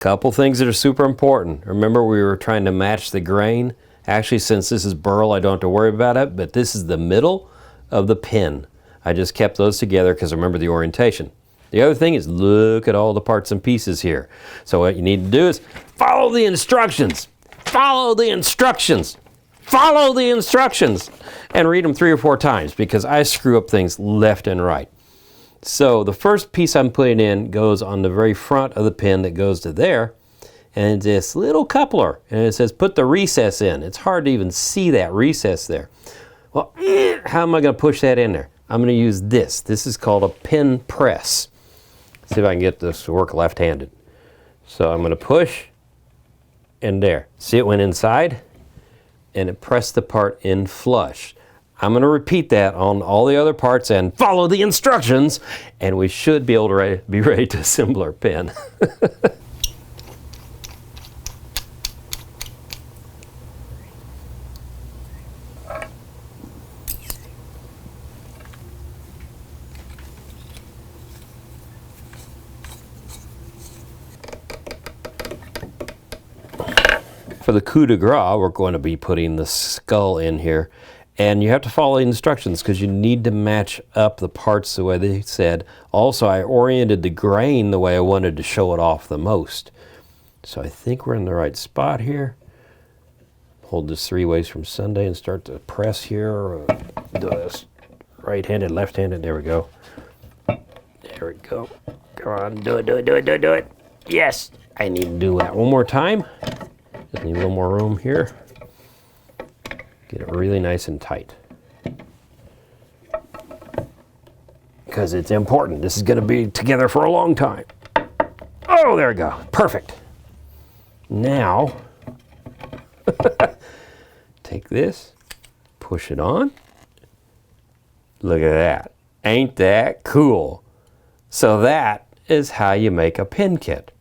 Couple things that are super important. Remember, we were trying to match the grain. Actually, since this is burl, I don't have to worry about it, but this is the middle of the pin. I just kept those together because remember the orientation. The other thing is look at all the parts and pieces here. So what you need to do is follow the instructions. Follow the instructions. Follow the instructions. And read them 3 or 4 times because I screw up things left and right. So the first piece I'm putting in goes on the very front of the pin that goes to there. And it's this little coupler. And it says put the recess in. It's hard to even see that recess there. Well, how am I going to push that in there? I'm going to use this. This is called a pin press. See if I can get this to work left-handed. So I'm going to push and there. See, it went inside and it pressed the part in flush. I'm going to repeat that on all the other parts and follow the instructions, and we should be able to be ready to assemble our pin. For the coup de grace, we're going to be putting the skull in here. And you have to follow the instructions because you need to match up the parts the way they said. Also, I oriented the grain the way I wanted to show it off the most. So I think we're in the right spot here. Hold this 3 ways from Sunday and start to press here. Do this right-handed, left-handed. There we go. There we go. Come on, do it, do it, do it, do it, do it. Yes, I need to do that one more time. Just need a little more room here. Get it really nice and tight. Because it's important. This is going to be together for a long time. Oh, there we go. Perfect. Now, take this, push it on. Look at that. Ain't that cool? So that is how you make a pin kit.